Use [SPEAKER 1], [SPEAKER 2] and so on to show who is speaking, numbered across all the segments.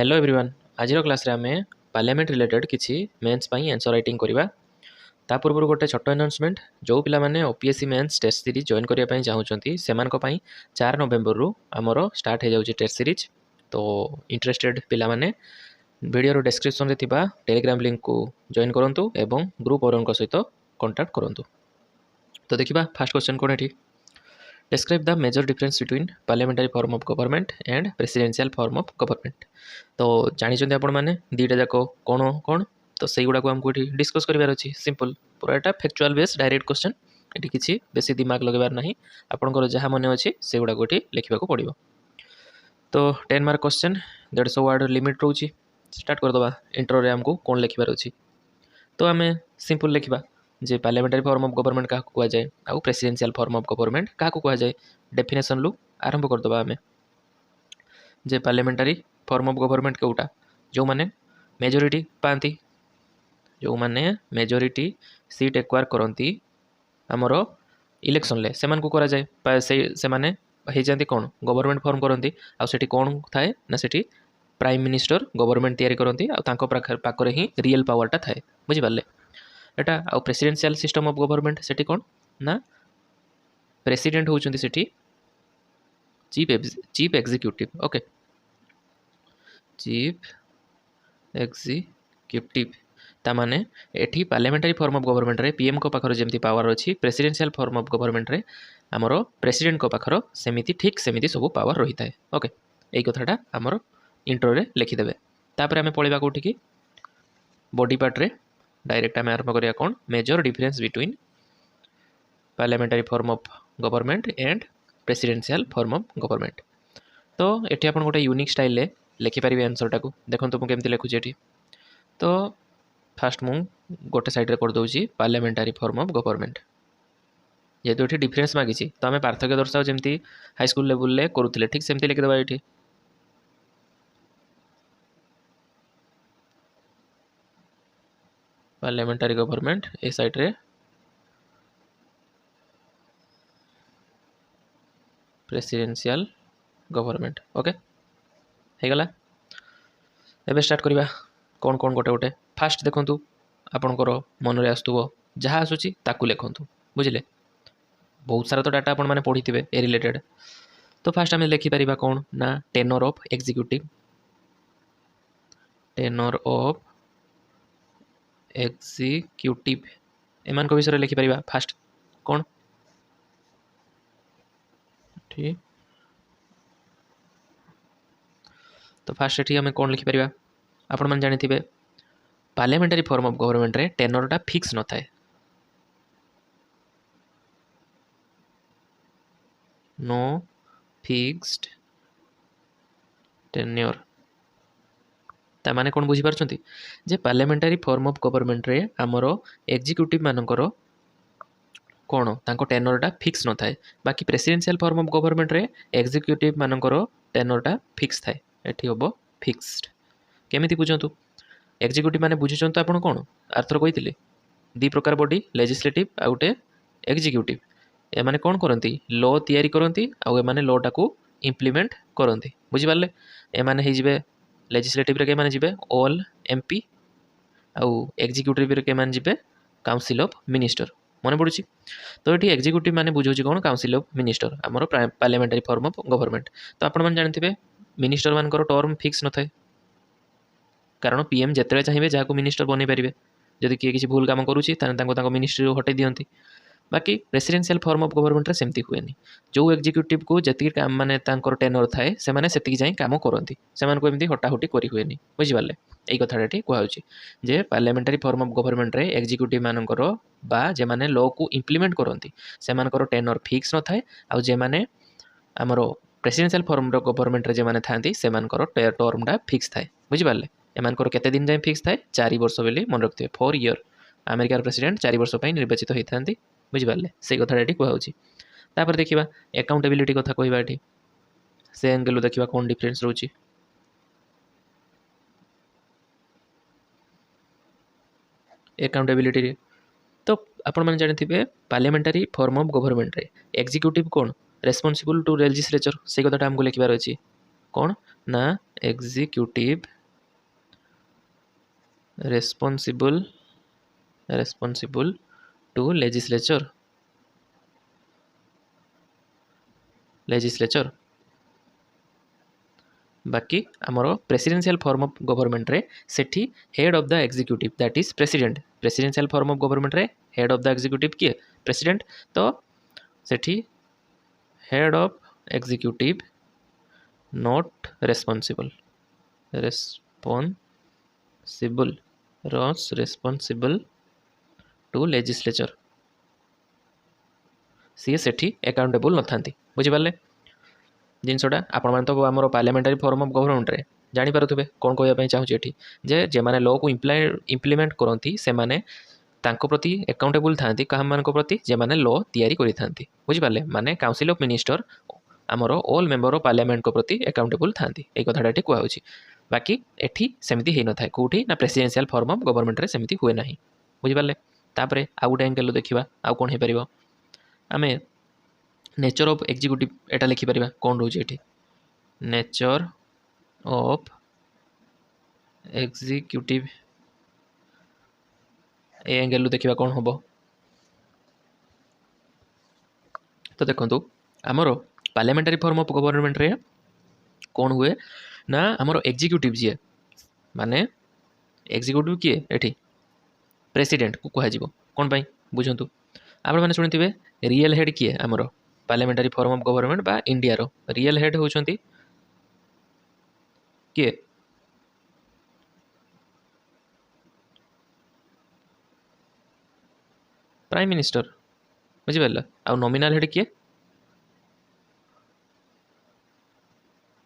[SPEAKER 1] Hello everyone. आज class रे आमे पार्लियामेंट रिलेटेड किछि मेंस पई आंसर राइटिंग करिबा। ता पूर्व गोटे छोट अनाउंसमेंट, जो पिला माने OPSC mains test series join करिया पई चाहउचंती सेमान को पई 4 नवंबर रु हमरो स्टार्ट हे जाउची टेस्ट सीरीज। तो इंटरेस्टेड पिला माने वीडियो रो डिस्क्रिप्शन रे थिबा टेलीग्राम लिंक को जॉइन करंतु एवं ग्रुप औरन को सहित कांटेक्ट करंतु। तो देखिबा फर्स्ट क्वेश्चन कोन एठी। Describe the major difference between parliamentary form of government and presidential form of government। तो जानी आपण मैंने दीटा जाक कौन कौन, तो से गुड़ा को हमको डिस्कस करार अच्छी। सिंपल पूरा एटा फैक्चुअल बेस्ड डायरेक्ट क्वेश्चन। ये किसी बेसी दिमाग लगेबार नहीं, आपंकर जहाँ मन अच्छी से गुड़ा को लिखा पड़ो। तो 10 मार्क क्वेश्चन, 150 वर्ड लिमिट रोचे। स्टार्ट करदे इंट्रो रे हमको कौन लिखार अच्छी। तो आम सिंपल लिखा जे पार्लियामेंटारी फॉर्म ऑफ गवर्नमेंट क्या कह जाए आउ प्रेसिडेंशियल फॉर्म ऑफ गवर्नमेंट क्या कह जाए। डेफिनेशन लु आरंभ करदे आम जे parliamentary form of government Kota जो माने मेजोरिटी पाती, जो माने मेजोरिटी सीट एक्वायर करती आमर इलेक्शन ले से करा जाए से माने हो जाती कौन गवर्नमेंट फॉर्म करती। आठी कौन थाए ना सेठी प्राइम मिनिस्टर गवर्नमेंट तैयारी करती पाखरे ही रियल पावरटा थाए। बुझिपारे एटा a presidential system of government सेठी कौन ना प्रेसिडेंट होउचंती सेठी chief executive. Okay, chief executive ता माने एठी पार्लियामेंटारी फॉर्म ऑफ गवर्नमेंट रे पीएम को पाखर जेमती पावर अछि, प्रेसिडेंशियल फॉर्म ऑफ गवर्नमेंट रे हमरो प्रेसिडेंट को पाखर सेमिति ठीक सेमिति सब पावर रही थाए। ओके, एई कथाटा हमरो इंट्रो रे लिखि देबे। तापर हमें पळिबा कोठी की बॉडी पार्ट रे डायरेक्ट आम आरंभ करिया कौन major difference between parliamentary form of government and presidential form of government. तो एठी आपण गोटे यूनिक स्टाइल ले लिखि पारिबे आंसरटा को। देखंतु मु केमति लिखुची एठी। तो फास्ट मु गोटे साइड रे कर दउची पार्लियामेंटारी फॉर्म ऑफ गवर्नमेंट। जेहेतु एठी डिफरेंस मागिची तो आम पार्थक्य दर्शाओ जेमती हाई स्कूल लेवल ले करूथिले ठीक सेमती लिखि देबा एठी। पार्लियामेंटारी गवर्नमेंट ए साइड रे प्रेसिडेंशियल गवर्नमेंट। ओके हे गला। एबे स्टार्ट करिबा कौन कौन गोटे गोटे। फास्ट देखंतु आपनकर मन रे आस्तुबो जहाँ आसुची ताकू लिखंतु। बुझिले बहुत सारा तो डाटा आपण माने पढ़िथिबे ए रिलेटेड। तो फास्ट आम लिखि पारिबा कौन ना tenure of executive, tenure of executive एमान को विषय लिखि पारिबा। फास्ट कौन ठीक, तो फास्ट एठी हमें कौन लिखि पारिबा आपण मन जानिथिबे पार्लियामेंटारी फॉर्म ऑफ गवर्नमेंट रे टेनरटा फिक्स न थाए, नो फिक्स्ड टेन्योर। ता माने कौन बुझी पारछंती जे पार्लियामेंटारी फॉर्म ऑफ गवर्नमेंट रे हमरो एग्जीक्यूटिव मानकर कौन तांको टेनरटा फिक्स न थाए, बाकी प्रेसिडेंशियल फॉर्म ऑफ गवर्नमेंट रे एग्जीक्यूटिव मानकर टेनरटा फिक्स थाए। एठी होबो फिक्स्ड। केमिति बुझंतु एग्जीक्यूटिव माने बुझुचंत आपण कौन आर्थर कहिथिले दी प्रकार बॉडी लेजिस्लेटिव आ उटे एग्जीक्यूटिव। ए माने कौन करंती लॉ तैयारी करंती आ ए माने लॉ टाको इंप्लीमेंट करंती। बुझि पारले ए माने हे जिवे लेजिस्लेटिव रे के माने जिवे ऑल एमपी आ एग्जीक्यूटिव रे के माने जिवे काउंसिल ऑफ मिनिस्टर। मन पड़ुची तो ये एग्जीक्यूटिव माने बुझौची कौन काउंसिल ऑफ मिनिस्टर आमर पार्लियामेंटारी फॉर्म ऑफ गवर्नमेंट। तो आपण माने जानथिबे मिनिस्टर मानकर टर्म फिक्स न थाए, कारण पीएम जिते चाहिए जहाँ मिनिस्टर बनई पारे। जदि किए किसी भूल काम करुँची मिनिस्ट्री हटै दिखती। बाकी प्रेसिडेंशियल फॉर्म ऑफ गवर्नमेंट रे सेमती हुएनी, जो एग्जीक्यूटिव को जी काम माने टेनर थाए से जाए कम करती से एमती हटाहुटी करी हुएनी। बुझिपारे यही कथाटा कहूँ जे पार्लियामेंटारी फॉर्म ऑफ गवर्नमेंट रे एग्जीक्यूटिव मानकर बा जे माने लॉ को इंप्लीमेंट करती से टेनर फिक्स न थाए, आ जे माने आमर प्रेसिडेंशियल फॉर्म ऑफ गवर्नमेंट रे जे माने थांती से टर्मटा फिक्स थाए। बुझिपारे एमानकर केते दिन जाए फिक्स थाए 4 वर्ष बोली मन रखिथे। 4 ईयर अमेरिकार प्रेसिडेंट 4 वर्ष पई निर्वाचित होई थांती। बुझिपारे से कथाटा एठी कहउची। तापर देखिबा अकाउंटेबिलिटी कथा कहबा एठी से एंगल देखिबा कोन डिफरेंस रहउची। अकाउंटेबिलिटी रे तो आपण माने जानिथिबे पार्लियामेंटारी फॉर्म ऑफ गवर्नमेंट रे एग्जीक्यूटिव कोन रेस्पोंसिबल टू लेजिस्लेचर से कथाटा हमको लिखिबार अछि। कौन ନା ଏକ୍ଜିକ୍ୟୁଟିଭ ରେସ୍ପନ୍ସିବୁଲ ଟୁ ଲେଜିସ୍ଲେଚର बाकी आमर प्रेसिडेंशियल फॉर्म ऑफ गवर्नमेंट रे सेठी head of the executive that is presidential form of government रे हेड ऑफ द एग्जीक्यूटिव किए प्रेसिडेंट तो सेठी head of executive not responsible to legislature सी सेठी अकाउंटेबल न थांती बुझिपारे जिनसटा आपण मैंने तो आम पार्लियामेंटारी फॉर्म ऑफ गवर्नमेंट रे जानीपारे कौन कहवाई चाहूँगी ये जे जेमाने लॉ को इम्प्लीमेंट करती से माने तांको प्रति अकाउंटेबल थांती क्या मान प्रति जेमाने लॉ तैयारी करि थांती बुझिपारे माने काउंसिल ऑफ मिनिस्टर आमर ऑल मेंबर ऑफ पार्लियामेंट को प्रति अकाउंटेबल थांती ये कथाटा ये कहूँ बाकी एठी सेमती हो न था कौटी ना प्रेसिडेंशियल फॉर्म ऑफ गवर्नमेंट रे सेमती हुए ना बुझिपारे तापर आउ गोटे एंगल देखा आउ कौन हो पार आम नेचर ऑफ एग्जीक्यूटिव एटा लिखिपर कौन रोचे ये nature of executive A angle देखा कौन हम तो देखो आमर पार्लियामेंटारी फॉर्म ऑफ गवर्नमेंट रे कौन हुए ना आमर एग्जीक्यूटिव जी माने एग्जीक्यूटिव किए एठी प्रेसिडेंट को कह कौन पाई बुझंतु आपण मैंने शुणिथिबे रियल हेड किए आमर पार्लियामेंटारी फॉर्म ऑफ गवर्नमेंट बा इंडिया रो रियल हेड होचंती किए प्राइम मिनिस्टर बुझिपारे आ नॉमिनल हेड किए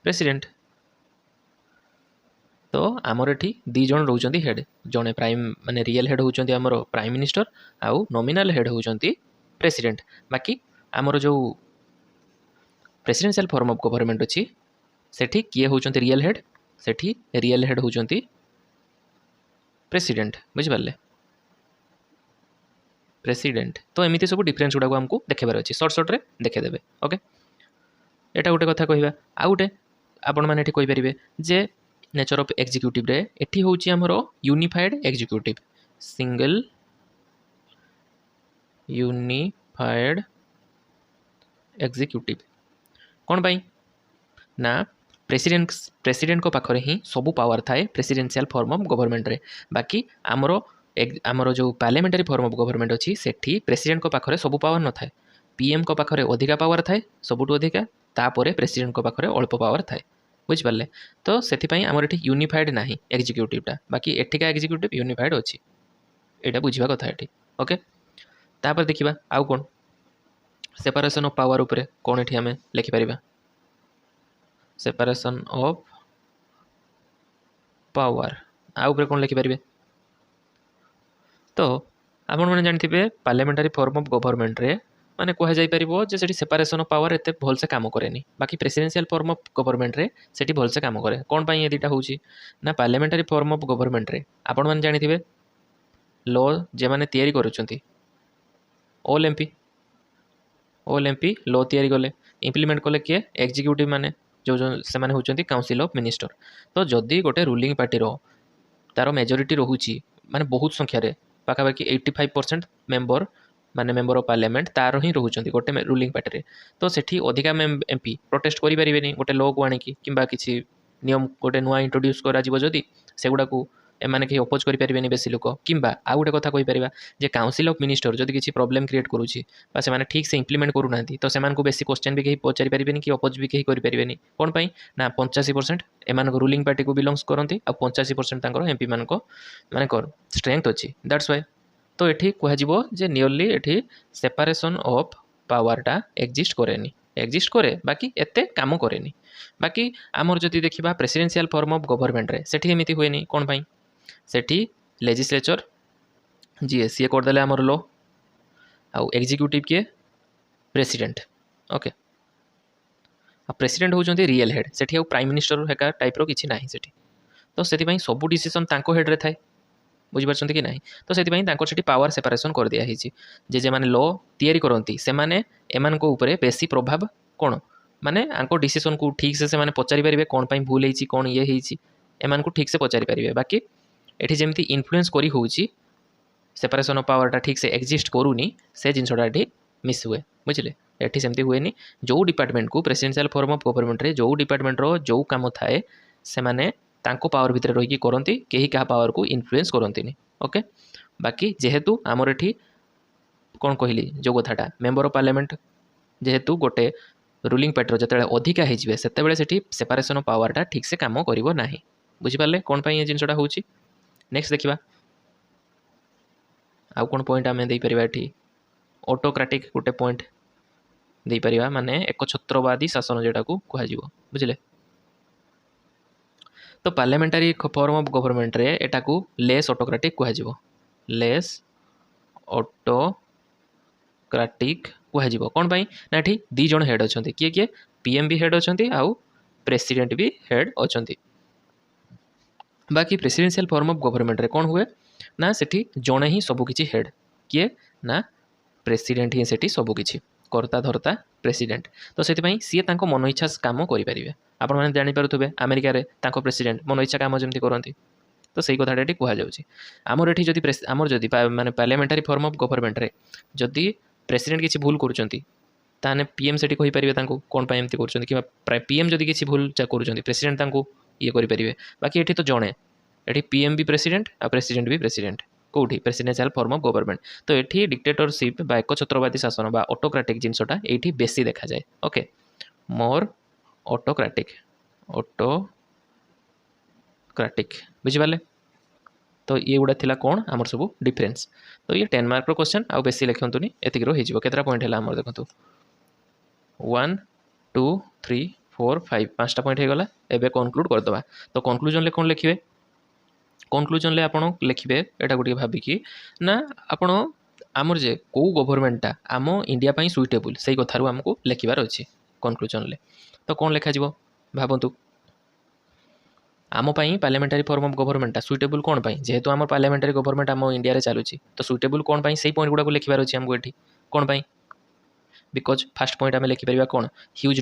[SPEAKER 1] प्रेसिडेंट तो आमर एठी दी जन रोचंती हेड जने प्राइम माने रियल हेड होचंती आमर प्राइम मिनिस्टर आउ नॉमिनल हेड होचंती प्रेसिडेंट बाकी आमर जो प्रेसिडेंशियल फॉर्म ऑफ गवर्नमेंट अच्छी सेठी किए होचंती रियल हेड सेठी रियल हेड होचंती प्रेसिडेंट बुझिपारे प्रेसिडेंट तो एमती सब डिफरेन्स गुड़ा आमको देखेबार अच्छी सर्ट रे देखेदेवे ओके एटा गोटे कथा कहवा आउ गोटे आपण मैंने कहींपारे जे नेचर ऑफ एग्जीक्यूटिव रे एठी होची हमरो unified executive single unified executive कौन पाई ना प्रेसिडेंट को पाखरे ही सबू पावर थाए प्रेसिडेंशियल फॉर्म ऑफ गवर्नमेंट रे बाकी आमर जो पार्लियामेंटारी फॉर्म ऑफ गवर्नमेंट अच्छी सेठी प्रेसिडेंट को पाखरे सबू पावर न थाए पीएम को पाखरे अधिका पावर थाए सबुठु अधिका तापरे प्रेसिडेंट को पाखरे अल्प पावर थाए बुझिपारे तो से आमर ये यूनिफाइड ना एग्जीक्यूटिवटा बाकी एठिका एग्जीक्यूटिव यूनिफाइड अच्छी यहाँ बुझा कथा ये ओके तापर देखा आउ कौन सेपारेशन ऑफ पावर उपरे कौन ये आम लिखिपर सेपारेशन ऑफ पावर आ उपरे कौन लिखिपर तो आपण मैंने जानते पार्लियामेंटारी फॉर्म ऑफ गवर्नमेंट रे माने कह जाई परिबो जे सेठी सेपारेशन ऑफ पावर एते भल से काम करेनी बाकी प्रेसिडेंशियल फॉर्म ऑफ गवर्नमेंट रे सेठी भल से काम करे कौन पाई ये दीटा होची ना पार्लियामेंटारी फॉर्म ऑफ गवर्नमेंट रे आपण मैंने जानते लॉ जे माने तैयारी करूचंती ऑल एमपी लॉ तैयारी कले इम्प्लीमेंट कले किए एग्जीक्यूटिव माने जो जो से माने होचंती काउंसिल ऑफ मिनिस्टर तो जदि गोटे रूलिंग पार्टी रो तार मेजोरिटी रोहुची माने बहुत संख्या रे पाखापाखि 85% मेंबर माने मेंबर ऑफ पार्लियामेंट तार ही रोचंती गोटे रूलिंग पार्टी रे तो सेठी अधिका एमपी प्रोटेस्ट करि परिबेनी गोटे लॉ को आनिकी किंबा किछि नियम गोटे नुआ इंट्रोड्यूस करा जिवो जदि सेगुडा को एमाने के अपोज करि परिबेनी बेसी लोक किंबा आ गोटे कथा कहि परिबा जे काउंसिल ऑफ मिनिस्टर जदि किछि प्रॉब्लम क्रिएट करूछि बा से माने ठीक से इम्प्लीमेंट करू नांती तो सेमान को बेसी क्वेश्चन भी कहि पचारि परिबेनी कि अपोज भी कहि करि परिबेनी कोन पई ना 85% एमान को रूलिंग पार्टी को बिलोंग्स करंती आ 85% तांकर एमपी मान को माने कर स्ट्रेंथ अछि दैट्स व्हाई तो ये कह जे नियरली ये सेपारेशन ऑफ पावरटा एक्जिस्ट करेनी एक्जिस्ट करे बाकी एते काम करेनी बाकी आमर जदि देखा प्रेसिडेंशियल फॉर्म ऑफ गवर्नमेंट रे सेठी एमिति हुएनी कौन पाई सेठी लेजिस्लेचर जी सी करदे आमर लॉ आउ एग्जीक्यूटिव किए प्रेसिडेंट ओके प्रेसिडेंट होचंती रियल हेड सेठी आउ प्राइम मिनिस्टर हेका टाइप रो किछि नाही सेठी तो सेति सब डिसीजन तांको हेड रे थाए बुझिपार कि ना तो से पावर सेपारेशन कर दिया जे माने लॉ तैयारी करती से माने एमान को ऊपर बेसी प्रभाव कौन माने आंको डिसीजन को ठीक से माने पचारि पारिबे कोन पई भूल हेछि कोन ये हेछि एमान को ठीक से पचारि पारिबे। बाकी एठी जेमति इन्फ्लुएंस करी होउछि सेपरेशन ऑफ पावरटा ठीक से एक्जिस्ट करूनी से जिनसटा एठी मिस हुए बुझिले। एठी सेमति हुएनी जो डिपार्टमेंट को प्रेसिडेंशियल फॉर्म ऑफ गवर्नमेंट रे जो डिपार्टमेंट रो जो काम थाए से माने तांको पावर भितर रही करती केही कहा पावर को इन्फ्लुएंस करंतिनी ओके। बाकी जेहेतु आमर एठी कौन कहली जो कथाटा मेंबर ऑफ पार्लियामेंट जेहेतु गोटे रूलिंग पार्टी जो अधिका होते से सेपरेशन ऑफ पावरटा ठीक से काम करिवो नाही बुझिपारे कौन पाई ये जिनसटा होउछि। नेक्स्ट देखिबा आउ कौन पॉइंट आम देपर ये ऑटोक्रेटिक गोटे पॉइंट देपर माने एकछत्रवादी शासन जोटा को कह बुझिले। तो पार्लियामेंटारी फॉर्म ऑफ गवर्नमेंट रे एटा को लेस ऑटोक्रेटिक कह लेस ऑटोक्रेटिक कह कौन पाई ना एठी दी जण हेड अच्छा किए किए पीएम भी हेड अच्छा आउ प्रेसिडेंट भी हेड अच्छा। बाकी प्रेसिडेंशियल फॉर्म ऑफ गवर्नमेंट रे कौन हुए ना सेठी जणे ही सबुकिछि हेड किए ना प्रेसिडेंट ही सेठी सबुकिछि कर्ता धर्ता प्रेसिडेंट। तो से सी मन इच्छा काम करें आपण मैंने जानीपे अमेरिका रे तांको प्रेसिडेंट मन इच्छा काम जमी करती। तो सही कथाटा ये कहुच्छी आमर एठी जदि आमर जदि माने पार्लियामेंटारी फॉर्म ऑफ गवर्नमेंट रे जदि प्रेसिडेंट किसी भूल करुँच ताने पीएम से कहींपारे कौन पाई एमती कर कि पीएम जदि किसी भूल करुँच प्रेसिडेंट तांको ये करेंगे। बाकी एठी तो जड़े एठी पीएम भी प्रेसिडेंट आ प्रेसिडेंट भी प्रेसिडेंट कौटी प्रेसिडेंशियल फॉर्म ऑफ गवर्नमेंट। तो ये डिक्टेटरशिप बा एकछत्रवादी शासन बा ऑटोक्रेटिक जिनसटा ये बेसी देखा जाए ओके मोर ऑटोक्रेटिक बुझिपारे। तो ये गुड़ा थिला कौन आमर सब डिफरेन्स। तो ये 10 मार्क क्वेश्चन आउ बेसी लिखंतुनी एतिक हो केतरा पॉइंट है आमर देखंतु 1 2 3 4 5 5टा पॉइंट हो गला। एबे कंक्लूड कर दबा। तो कंक्लूजन ले कौन लिखिबे कंक्लूजन ले आपण लिखिबे एटा गुटी भाबिकी ना आपण आमर जे को गवर्नमेंटटा आम इंडिया पई सुइटेबल सेही कथारु हमको लिखिबार अछि कंक्लूजन ले। तो कौन लिखा जिवो भाबंतु आम पाई पार्लियामेंटारी फॉर्म ऑफ गवर्नमेंट सुइटेबल कौन पाई जेहेतु आम पार्लियामेंटारी गवर्नमेंट आम इंडिया रे चलुची तो सुइटेबल कौन पाई सेही पॉइंट गुडा को लिखिबार अछि हमको एठी कौन पाई बिकॉज फर्स्ट पॉइंट आम लिखि परिबा कौन huge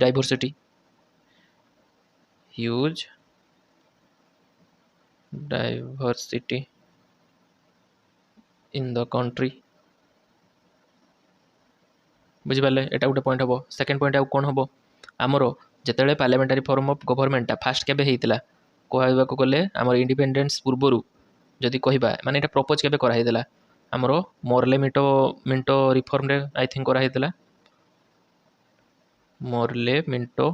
[SPEAKER 1] diversity in the country बुझिपारे एटा गोटे पॉइंट हम। सेकेंड पॉइंट आउ कौन हम आमर जिते पार्लियामेंटारी फॉर्म ऑफ गवर्नमेंट फास्ट केबे हेइतिला कहवाक गले आमर इंडिपेंडेंस पूर्वर जदि कहबा माने एटा प्रपोज केबे कराइदेला आमर मोरले मिंटो रिफॉर्म रे आई थिंक कराइदेला मोरले मिंटो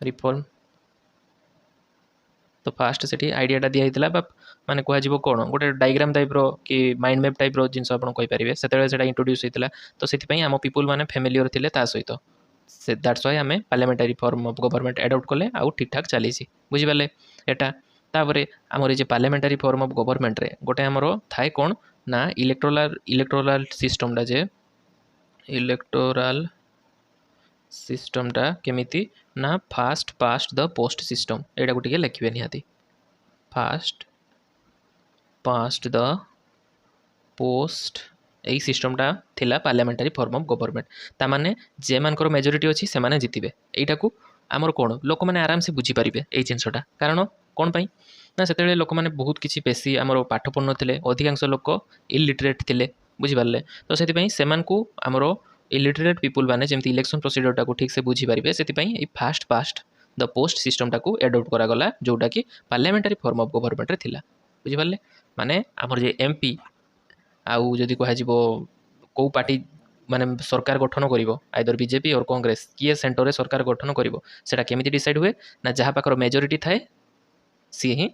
[SPEAKER 1] रिफॉर्म। तो फास्ट से आइडियाटा दिखाई माने कह कौन गोटे डायग्राम टाइप रो कि माइंड मैप टाइप रो जिनस आपन कहि परिबे सेतेबेले इंट्रोड्यूस होइतिला। तो सेति आम पीपुल माने फेमिलियर थिले ता सहित से दैट्स व्हाई आम पार्लियामेंटारी फॉर्म ऑफ गवर्नमेंट एडॉप्ट कले आउ ठीक ठाक चली बुझिपारे एटा। तापर आमर ये पार्लियामेंटारी फॉर्म ऑफ गवर्नमेंट रे गोटे आमर थाए कौन ना इलेक्टोरल सिस्टमटा जे इलेक्टोरल सिस्टमटा केमिति ना fast past the post system एटा को टिके लिखिबे निहाती फास्ट पास्ट द पोस्ट यही सिस्टमटा थिला पार्लियामेंटारी फॉर्म ऑफ गवर्नमेंट ता माने जे मानकर मेजोरिटी अछि से माने जितिबे एटा को आमर कोन लोक माने आराम से बुझी पारिबे एई जिंसटा कारण कोन पई ना सेतेले लोक माने बहुत किछि बेसी आमर पाठ पढन थिले अधिकांश लोक इलिटरेट थिले बुझी पारले। तो सेति पई सेमान को आमर इलिटरेट पीपुल माने जेमती इलेक्शन प्रोसीजरटा को ठीक से बुझी पारिबे सेति पई ए फास्ट पास्ट द पोस्ट सिस्टमटा को एडॉप्ट करा गला जोटा कि पार्लियामेंटारी फॉर्म ऑफ गवर्नमेंट रे थिला बुझी पारले। माने आमर जे एमपी आउ जदि कह कौ पार्टी माने सरकार गठन करिवो आइदर बीजेपी और कांग्रेस किए सेंटर रे सरकार गठन करिवो सेटा केमिति डिसाइड हुए ना जहाँ पाखर मेजोरिटी थाए सी ही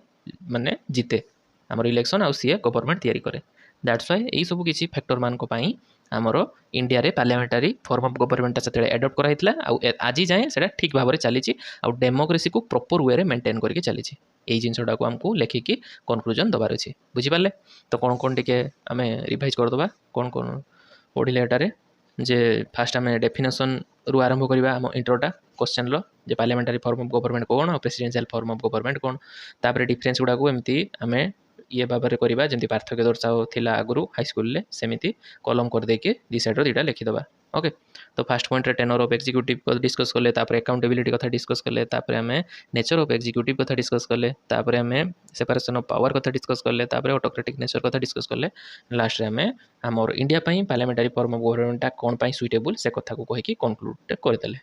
[SPEAKER 1] माने जीते आमर इलेक्शन आउ सी गवर्नमेंट तैयारी करे। दैट्स व्हाई यही सब किसी फैक्टर मान को पाई आमर इंडिया रे पार्लियामेंटारी फॉर्म ऑफ गवर्नमेंट से एडॉप्ट कराइतिला आउ आज जाए सेटा ठीक भाव में चली आउ डेमोक्रेसी को प्रॉपर वे रे मेंटेन करके चली यही जिनसटा को आमको लेखिकी कनक्लूजन दबार अच्छी बुझिपारे। तो कौन कौन टिके आमे रिवाइज करदबा कौन कौन पढ़िले एटारे जे फास्ट आमे डेफिनेशन रु आरंभ करबा आम इंट्रोटा क्वेश्चन लो जे पार्लियामेंटारी फॉर्म ऑफ गवर्नमेंट कौन और प्रेसिडेंशियल फॉर्म ऑफ गवर्नमेंट कौन तापर डिफरेंस गुडा को एमती आमे ये भाव करवा जमी पार्थक्य दर्शाला आगु हाईस्कल सेमती कलम करदेकि दी सैड्र दुईटा लिखिदे। ओके तो first point tenure of executive discuss कले अकाउंटेबिलिटी कथा डिस्कस कले आम नेचर ऑफ एग्जीक्यूटिव कथा डिस्कस कले आम सेपरेशन ऑफ पावर कथा डिस्कस कले ऑटोक्रेटिक नेचर कथा डिस्कस कले लास्ट रे आम आमर India parliamentary form of government कौन सुइटेबल से कथा को कहीकि कनक्लूड करदे।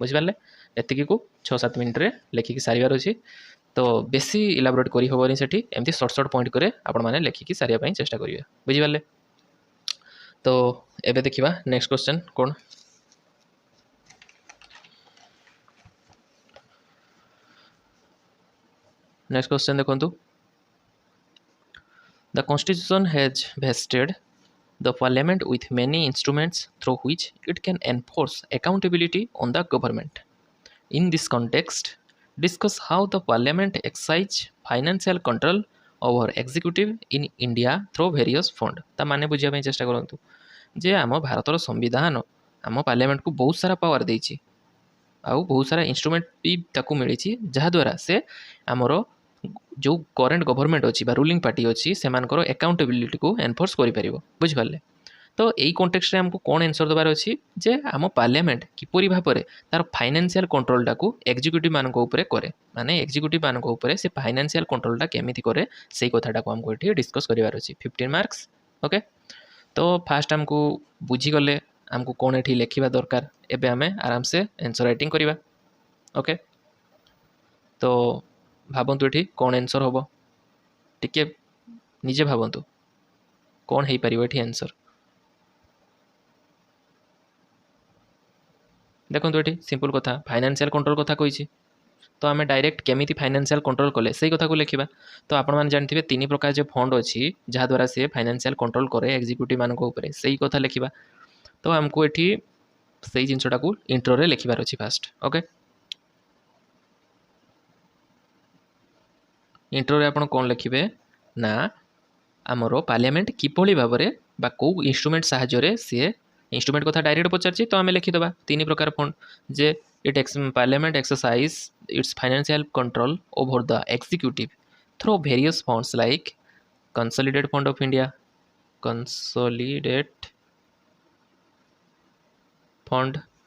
[SPEAKER 1] बुझिपारे एतिकी को 6-7 मिनट रे लिखिकी सारिबार अछि तो बेसी इलाबोरेट करी होबनी सेठी एमती शॉर्ट शॉर्ट पॉइंट करे आपण माने लिखिकी सारिया पई चेष्टा करिवे। बुझिपारे तो एबे देखिबा नेक्स्ट क्वेश्चन कोन। नेक्स्ट क्वेश्चन देखंतु the constitution has vested the parliament with many instruments through which it can enforce accountability on the government. In this context, discuss how the parliament exercise financial control over executive in India through various fund. ता माने बुझिया पई चेष्टा करंतु जे आम भारतर संविधान आम parliament को बहुत सारा पावर देछि आउ बहुत सारा इंस्ट्रूमेंट भी ताकू मिली जहाद्वारा से आमर जो करेन्ट गवर्नमेंट अच्छी रूलिंग पार्टी अच्छी से अकाउंटेबिलिटी को एनफोर्स करें। बुझिपारे तो यही कॉन्टेक्स्ट रे हमको कौन आंसर देवार अच्छी जे आम पार्लियामेंट किपरि भाव में तार फाइनेंशियल कंट्रोलटा को एग्जीक्यूटिव मानक उपरे करे माने एग्जीक्यूटिव मानक उपरे से फाइनेंशियल कंट्रोलटा केमिति करे से कथाटा को हमको ये डिस्कस करार अच्छी 15 मार्क्स। ओके तो फास्ट हमको बुझीगले हमको कौन ये लिखा दरकार एबे आम आराम से आंसर राइटिंग करवा। ओके तो भावतु ये कौन आंसर हम टिके निजे भावतु कौन हो पार ये आंसर देखो ये सिंपल कथा फाइनेंशियल कंट्रोल कथा कही तो आम डायरेक्ट केमिति फाइनेंशियल कंट्रोल कले से कथा को लिखा तो आपण मैंने जानते 3 प्रकार जो फंड अच्छी जहाद्वारा से फाइनेंशियल कंट्रोल करे एग्जीक्यूटिव मानक उपरे से कथा लिखा तो आमको ये से जिनसटा को इंट्रो रे लिखबार अच्छी फास्ट। ओके इंट्रो रे आपण कौन लिखिबे ना आमर पार्लियामेंट किपरि भाव में बा कौ इंस्ट्रूमेंट साहाय्य सी इंस्ट्रूमेंट कथा डायरेक्ट पचार तो आम लिखिदेबा 3 प्रकार फंड जे it parliament exercise its financial control over the executive through various funds like consolidated fund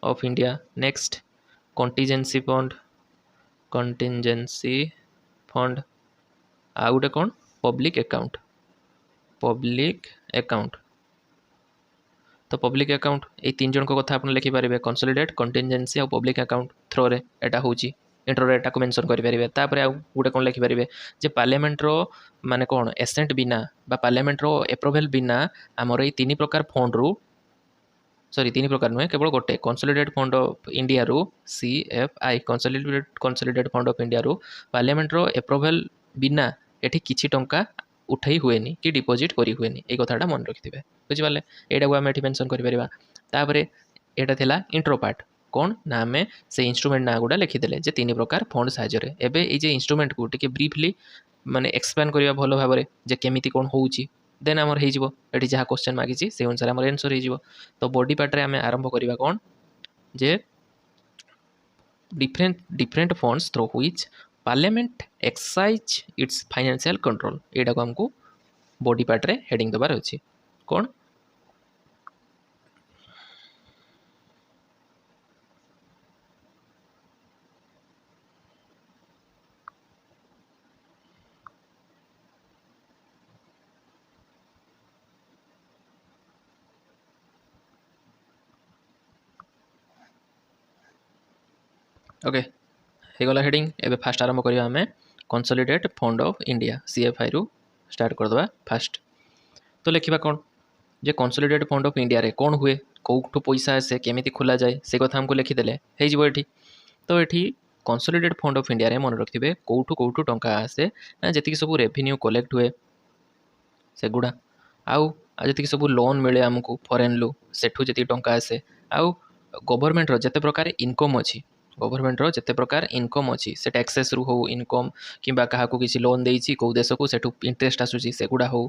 [SPEAKER 1] of India next contingency fund आ गोटे कौन पब्लिक अकाउंट तो पब्लिक अकाउंट ये 3 जन को कथा आप लिखिपारे कंसोलिडेट कंटीजेंसी और पब्लिक अकाउंट थ्रो रे एटा होची इंट्रो एटा को मेंशन करि पारिबे। तापर आ गोटे कौन लिखिपारे जे पार्लियामेंट रो माने कौन एसेंट बिना बा पार्लियामेंट रो एप्रूवल बिना आमर ये 3 प्रकार फंड रू सॉरी 3 प्रकार नुहे केवल गोटे कंसोलिडेटेड फंड ऑफ इंडिया रू CFI consolidated fund of India रू पार्लियामेंट रो एप्रूवल बिना एठी किछि टंका उठाई हुए कि डिपोजिट करी हुए ये कथाटा मन रखिथे। बुझिपारे एटा को आम एठी मेंशन करि परिबा। तापर एटा थिला इंट्रो पार्ट कौन ना आम से इंस्ट्रूमेंट ना गुड़ा लिखिदेले जे 3 प्रकार फंड साहाय्य एबे ये जे इंस्ट्रूमेंट को टिके ब्रीफली माने एक्सप्लेन करिया भल भाव में जे केमिति कौन होउची देन आमर हो ये जहाँ क्वेश्चन मागिची से अनुसार आम आंसर हो। तो बॉडी पार्ट रे आम आरंभ करवा कौन जे different funds through which parliament exercise its financial control एटा को हमको बॉडी पार्ट रे हेडिंग दबार अच्छी कौन ओके हेगला हेडिंग एबे फास्ट आरंभ करिया हमें consolidated fund of India CFI रु स्टार्ट करदबा फास्ट। तो लिखा कौन जे कंसोलिडेटेड फंड ऑफ इंडिया रे कौन हुए कौठू पैसा आसे केमिति खोला जाए से कथा हमको लिखिदेले हो ये। तो ये कंसोलिडेटेड फंड ऑफ इंडिया रे मन रखिथे कौठू टंका आसे ना जी सब रेवेन्यू कलेक्ट हुए से गुड़ा आउ जी सब लोन मिले आमको फॉरेन लू सेठू जी टंका आसे आउ गवर्नमेंट रो जते प्रकार इनकम अच्छी गवर्नमेंट रो जते प्रकार इनकम अच्छी से टैक्सेस रु हो इनकम किंबा क्या किसी लोन देछि को देश को सेठू इंटरेस्ट आसुची से गुड़ा हो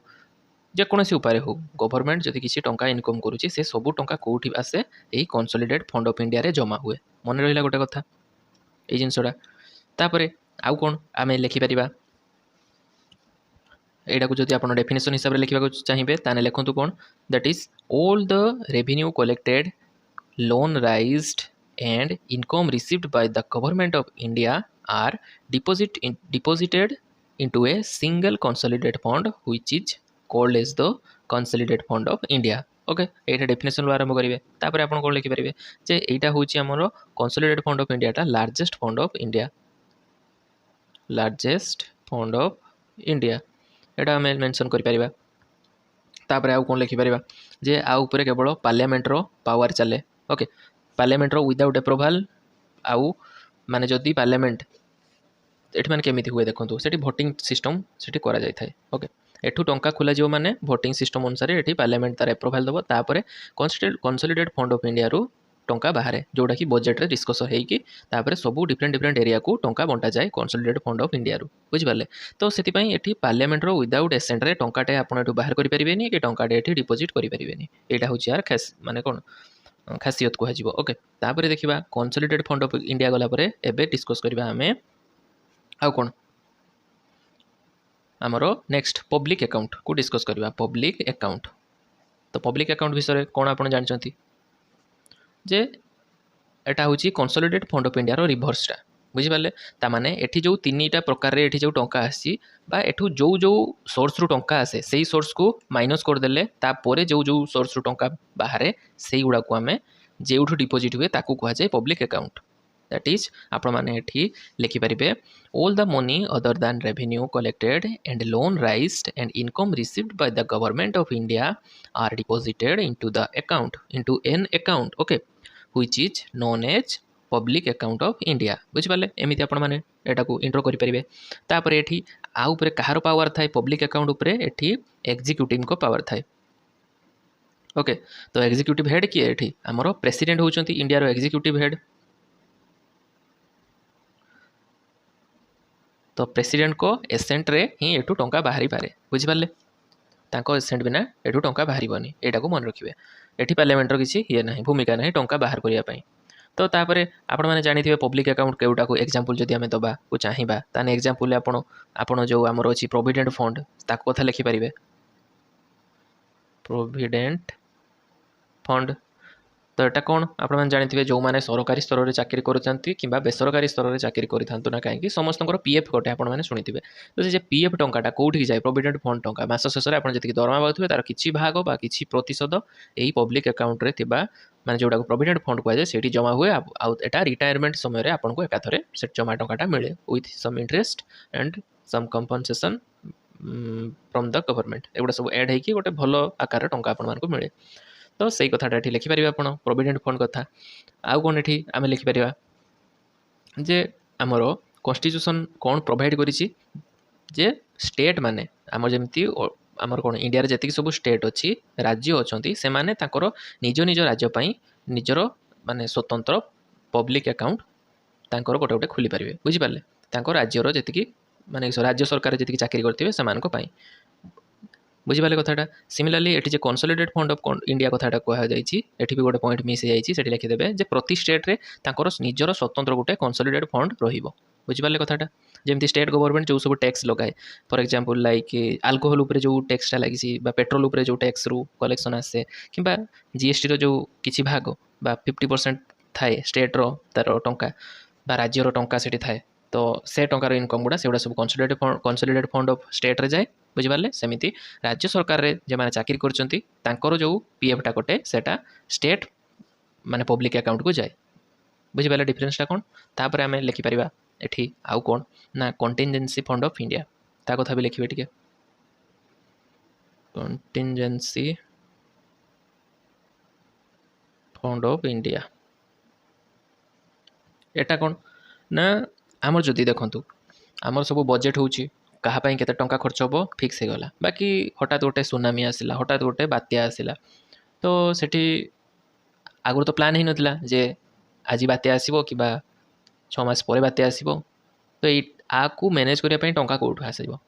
[SPEAKER 1] जेकोसी उपाय हो गवर्नमेंट जदि किसी टंका इनकम करुच्ची से सबू टंका कौटी आसे यही कंसोलिडेटेड फंड ऑफ इंडिया रे जमा हुए मन रहा गोटे कथा ये जिनसटा। तापर आउ कौन आम लिखिपर एटा को जदि आपण डेफिनेशन हिसाब रे लिखिबा चाहिए ताने लिखंतु कोन that is all the revenue collected loan raised and income received by the government of India are deposited into a single consolidated fund which is called as the consolidated fund of India. Okay Etah definition आरंभ करेंगे तापर आप कौन लिखिपारे जे एटा हूँ आमर consolidated fund of India largest fund of India largest fund of India एटा आम mention करिपारिबा तापर आउ कौन लिखिपारिबा जे आ ऊपर केवल पार्लियामेंट रो पावर चले ओके पार्लियामेंट रो विदाउट अप्रूवल आउ माने जदि पार्लियामेंट एठी माने केमिति हुए देखंतु सेठी भोटिंग सिस्टम सेठी करा जाय थाए ओके एठू टंका खोला जिवो माने भोटिंग सिस्टम अनुसार एठी पार्लियामेंट तार अप्रूवल दबो तापर कंसोलिडेटेड फंड ऑफ इंडिया रो टंका बाहर जोटा कि बजेट रे डिस्कस होईकी तापर सब डिफरेंट एरिया को टंका बंटा जाए कंसोलिडेटेड फंड ऑफ इंडिया रू बुझि पाले तो सेति पई एठी पार्लियामेंट रो विदाउट एसेंट रे टंकाटे आपण एठू बाहर करि परिबेनी कि टंकाटे एठी डिपॉजिट करि परिबेनी एटा होची यार खास माने कोन खासियत कह ओके तापर देखिबा कंसोलिडेटेड फंड ऑफ इंडिया गला परे एबे डिस्कस करबा हमें आउ कोन आमर नेक्स्ट पब्लिक अकाउंट को डिस्कस करबा पब्लिक अकाउंट तो पब्लिक अकाउंट विषय कोन आपण जानचंती जे एटा होची कंसोलिडेटेड फंड ऑफ इंडिया रो रिवर्सटा बुझि पाले ता माने एठी जो तीनटा प्रकार रे एठी जो टंका आसी बा एठू जो जो सोर्स रु टंका आसे सेही सोर्स को माइनस कर देले ता परे जो जो सोर्स रु टंका बाहरे सेही गुडा को हमें जेउठू डिपॉजिट हुए ताकू कहा जाए पब्लिक अकाउंट दैट इज आपण माने एठी लिखि परिबे all the money other than revenue collected and loan raised and income received by the government of India are deposited into the account into an account okay which is known as public account of India बुझिपारे एमती आपण मैंने एटा को intro करेंगे तापर एठी आउ उपरे कहार पावर थाए पब्लिक अकाउंट उपरे एठी एग्जीक्यूटिव को पावर थाए ओके तो एग्जीक्यूटिव हेड किए एठी हमरो प्रेसिडेंट होचंती इंडिया रो एग्जीक्यूटिव हेड तो प्रेसिडेंट को एसेंट रे ही एठू टंका बाहरी पारे बुझिपारे तांको एसेंट बिना एठू टंका बाहरिबनी एटा को मन रखिबे एठी पार्लियामेंट रो किछि ये नाही भूमिका नाही टंका बाहर करिया पई तो तापर आपण मैंने जानी पब्लिक अकाउंट केउटा को एग्जांपल जदि आमे दबा को चाहिबा ताने एग्जांपल आपण जो आमर अछि प्रोविडेंट फंड ताको कथा लिखि परिबे प्रोविडेंट फंड तो एटा कौन आपण मैंने जानी जो मैंने सरकारी स्तर में चाकरी करुँच कि बेसरकारी स्तर में चाकरी करूँ ना कहीं समस्त पीएफ कटे आप शुणिथे तो से पीएफ टंकाटा कौटी जाए प्रोविडेंट फंड टंका मस शेष में आप जी दरमा पाते तार किसी भाग बा किसी प्रतिशत यही पब्लिक अकाउंट रे थिबा माने जोटा प्रोविडेंट फंड कहुए से जमा हुए आटा रिटायरमेंट समय आपको एकाथरे से जमा टंकाटा मिले with some interest and some compensation from the government एगुड़ा सब एड होगी गोटे भल आकार टंका आपण मिले तो सही कथाटा ये लिखिपारे आप प्रोविडेंट फंड कथा आउ कौन ये आम लिखिपर जे आमर कन्स्टिट्यूशन कौन प्रोवाइड करिछि जे स्टेट माने आमर जमती आमर कौन इंडिया रे जति सब स्टेट अच्छी राज्य अच्छी से माने ताकर निज निज राज्य पई निजर माने स्वतंत्र पब्लिक अकाउंट तांकर गोटे गोटे खोली पारे बुझिपारे तांकर राज्यर जी माने राज्य सरकार जी चाकरी करते से बुझिपारे कथाटा सिमिलरली एठी जे कंसोलिडेटेड फंड ऑफ इंडिया कथाटा कहा जाइछि एठी भी गोटे पॉइंट मिस जाइछि सेठी लिखिदेबे जे प्रति स्टेट रे तांकर निजर स्वतंत्र गोटे कंसोलिडेटेड फंड रहिबो बुझिपारे कथाटा जेमती स्टेट गवर्नमेंट जो सब टैक्स लगाए फॉर एग्जांपल लाइक अल्कोहल उपरे जो टैक्सटा लागिछि बा पेट्रोल उपरे जो टैक्स रु कलेक्शन आसे किंबा जीएसटी रो जो किछि भाग बा 50% थाए स्टेट रो तार टंका बा राज्य रो टंका सेठी थाए तो से टंकार इनकम गुड़ा से सब कंसोलिडेटेड फंड ऑफ स्टेट रे जाए बुझिपारे सेमिति राज्य सरकार रे जे माने चाकरी करचंती तांकर जो पीएफटा कटे सेटा स्टेट माने पब्लिक अकाउंट को जाए बुझिपारे डिफरेंसटा कोन तापर आमे लिखि परिबा एठी आउ कोन ना कंटिजेंसी फंड ऑफ इंडिया ता कथा भी लिखिबे टिके कंटिजेंसी फंड ऑफ इंडिया एटा कोन ना आमर जदि देखंतु आमर सब बजेट होची कहा पाई केते टंका खर्च हो फिक्स हो गला बाकी हठात गोटे सुनामी आसिला हठात गोटे बात्या आसिला तो सेठी आगुर तो प्लान ही नथिला जे आज बात्या आसीबो कि बा 6 मास परे बात्या आसीबो तो ए आकु मैनेज करिया पई टंका कोठु आसीबो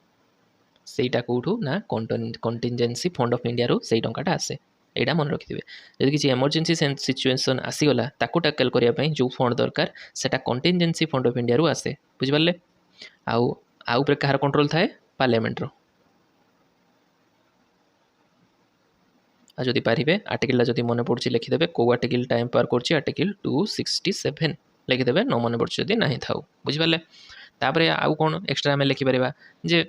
[SPEAKER 1] सेटा कोठु ना कंटिजेंसी फंड ऑफ इंडिया रो सेई टंकाटा आसे एटा मन रखिथिबे जदि किछि इमरजेंसी सिचुएशन आसीगला ताकु टैकल करिया पई जो फंड दरकार सेटा कंटिजेंसी फंड ऑफ इंडिया रो आसे बुझिपारले आउ आउ पर कहार कंट्रोल थाए पार्लियामेंट रो आ जदि पारे आर्टिकल जदि मन पड़े लिखिदेवे कौ आर्टिकल टाइम पार कर आर्टिकल 267 लिखिदेवे न मन पड़े जदि ना था बुझिपारे। तापर आउ कौन एक्सट्रा आम लिखिपर जे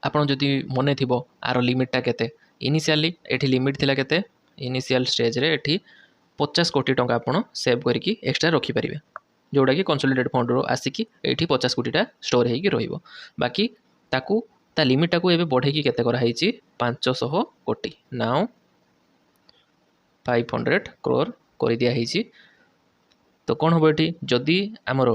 [SPEAKER 1] आपड़ जदि मन थी आर लिमिटा केते इनिशियली एठी लिमिट थिला केते इनिशियल स्टेज रे एठी 50 कोटी टंका आपड़ सेव करके एक्सट्रा रखिपारे जोटा कि कंसोलिडेटेड फंड रो आसिकी एठी 50 कोटीटा स्टोर होगी रहिबो। बाकी ताकू ता लिमिटा को एबे बढ़ेकी केते करा हैची 500 कोटी नाउ 500 करोड़ कर दिया हैची। तो कौन हम ये जदि आमर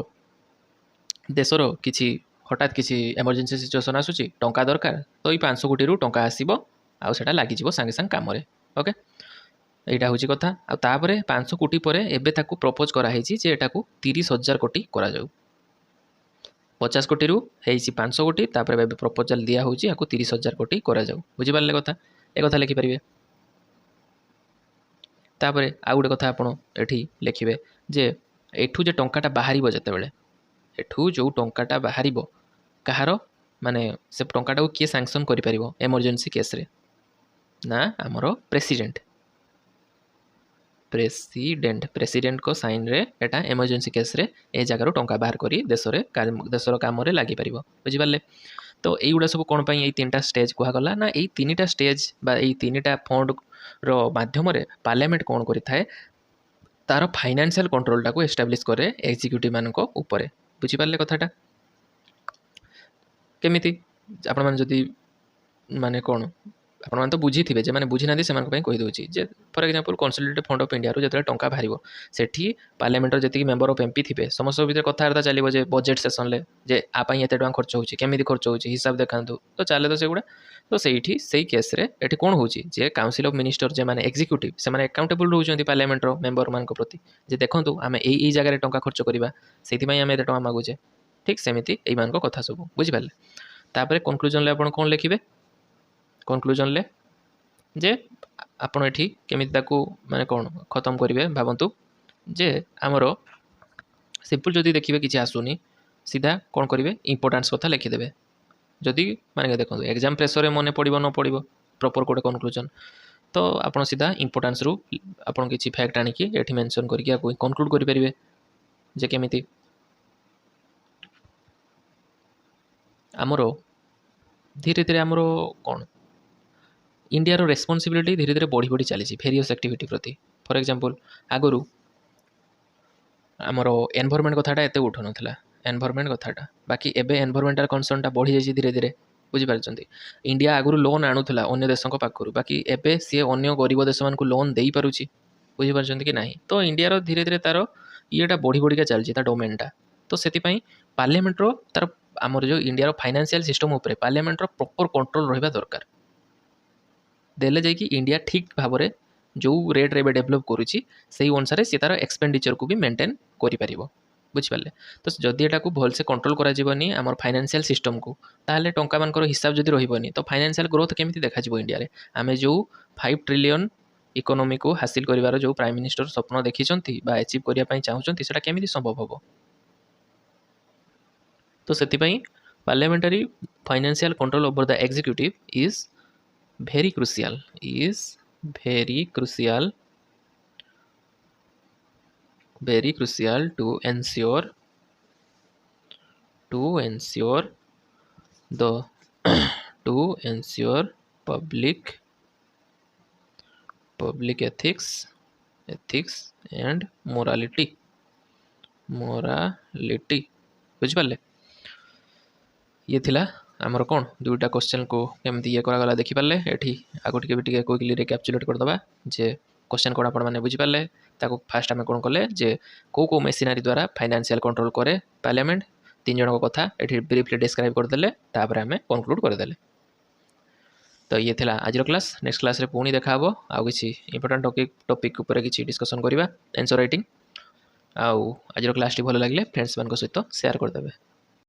[SPEAKER 1] देशर किसी हठात किसी इमरजेंसी सिचुएसन आसूची टंका दरकार तो ये 500 कोटी रु टंका आसीबो आउ सेटा लागिजिवो सांगे सांग काम रे। ओके यहाँ हूँ कथा आपर 500 कोटी पर एबे ताकू प्रपोज कराई जे एटा को 30,000 कोटी करा जाऊ 50 कोटी रु 500 कोटी तापर प्रपोजाल दिया हूँ या 30,000 कोटी करा जाऊ बुझिपारे कथा एक कथा लिखिपारे। तापर आउ गोटे कथा आपड़ एठी लिखिबे जे एठू जे टंकाटा बाहर जेतेबेले एठू जो टंकाटा बाहर कहार माने से टंकाटा को किए सैंक्शन करि परिबो इमरजेंसी केस रे ना आमर प्रेसिडेंट प्रेसिडेंट को साइन रे एटा इमरजेंसी केस रे ए जगार टंका बाहर करी देशर काम रे लगी पारिबो बुझिपारे। तो युवा सब कौन पाई ये 3टा स्टेज कहगला ना ये 3टा स्टेज बा ये 3टा फंड रो माध्यम रे पार्लियामेंट कौन करि थाए तार फाइनेंशियल कंट्रोल टाको एस्टाब्लिश करे एग्जीक्यूटिव मान को ऊपर बुझिपारे कथाटा केमिति आपण मान जदि माने कौन आपने तो बुझी थे जो मैंने बुझी ना से कहीदे जे for example consolidated fund of India जो टंका बाहर सेठी पार्लियामेंट जी मेंबर ऑफ एमपी थे समस्त भर कथबार्ता चलो जे बजेट सेसन ले जे आपाई एत टका खर्च होची केमिति खर्च होची हिसाब देखातु तो चले तो सेगुड़ा तो सही से केस रे एठी कौन होची जे काउंसिल ऑफ मिनिस्टर जे माने एग्जीक्यूटिव से माने अकाउंटेबल रहउछन्ती पार्लियामेंट रो मेंबर मान को प्रति जे देखंतु आमे एई जगह रे टंका खर्च करबा सेति पई आमे एत टका मागुचे ठीक सेमिति एई मान को कथा सब बुझि पाले। तापर कंक्लूजन ले आपण कोन लिखिबे कंक्लूजन ले जे आपण एठी केमिति ताकू माने कौन खत्म करेंगे भावतु जे आमर सिंपल जदि देखिए किसी आसुनी सीधा कौन करेंगे इंपोर्टान्स कथा लिखिदेवे जदि माने देखो एग्जाम प्रेसर मन पड़ो न पड़ो प्रॉपर गोटे कंक्लूजन तो आप सीधा इंपोर्टान्स रु आपन किसी फैक्ट आनिकी एठी मेंशन करके कंक्लूड करेंगे जे केमिति आमर धीरे धीरे आमर कौन इंडिया रो रेस्पॉन्सिबिलिटी धीरे धीरे बढ़ी बढ़ी चली भेरियस एक्टिविटी प्रति फॉर एग्जांपल आगुरी आमर एनवायरनमेंट कथाटा एत उठु नथिला एनवायरनमेंट कथाटा बाकी एबे एनवायरनमेंटल कंसर्नटा बढ़ी जाइए धीरे धीरे बुझिपारछन्ती। इंडिया आगुरी लोन आणुला अन्य देशों पाखु बाकी एबे सी अन्य गरीब देश मान लोन दे पारुछि बुझिपारछन्ती कि नहीं तो इंडिया धीरे धीरे तार येटा बढ़ी बढ़िका चलछि ता डोमेनटा तो सेतिपई पार्लियामेंट रो तार आमर जो इंडिया फाइनेंशियल सिस्टम उपरे पार्लियामेंट रो प्रॉपर कंट्रोल रहिबा दरकार देले जाइए इंडिया ठीक भाव में जो रेट रे डेभलप करुच्ची से अनुसार सी तार एक्सपेंडिचर को भी मेंटेन करें बुझिपारे। तो जदि एटा को भलसे कंट्रोल करानी आम फाइनेंशियल सिस्टम को ताहले टंका मानकर हिसाब जदि रही तो फाइनेंशियल ग्रोथ केमिति देखा इंडिया रे आमे जो 5 ट्रिलियन इकोनॉमी को हासिल करिवार जो प्राइम मिनिस्टर स्वप्न देखिछन्ती बा अचीव करिया पई चाहुछन्ती सेटा केमिति संभव हबो। तो सेतिपई parliamentary financial control over the executive is very crucial to ensure the to ensure public ethics and morality बुझिपारे। ये थिला आमर कौन दुईटा क्वेश्चन को केमती ये करागला देखिपारे एठी आगो टिके भी टिके क्विकली रिकैप्चुलेट करदबा जे क्वेश्चन कोड आपण माने बुझिपारे ताको फास्ट आमे कोन कले जे को मेसिनरी द्वारा फाइनेंशियल कंट्रोल करे पार्लियामेंट 3 जन को कथा एठी ब्रीफली डिस्क्राइब कर देले तापर आमे कंक्लूड कर देले। तो ये थिला आजर क्लास नेक्स्ट क्लास रे पुणी देखा हबो आ किछि इंपोर्टेंट टॉपिक ऊपर किछि डिस्कशन करबा आंसर राइटिंग आउ आजर क्लास टी भलो लागले फ्रेंड्स मान को सहित शेयर कर देबे।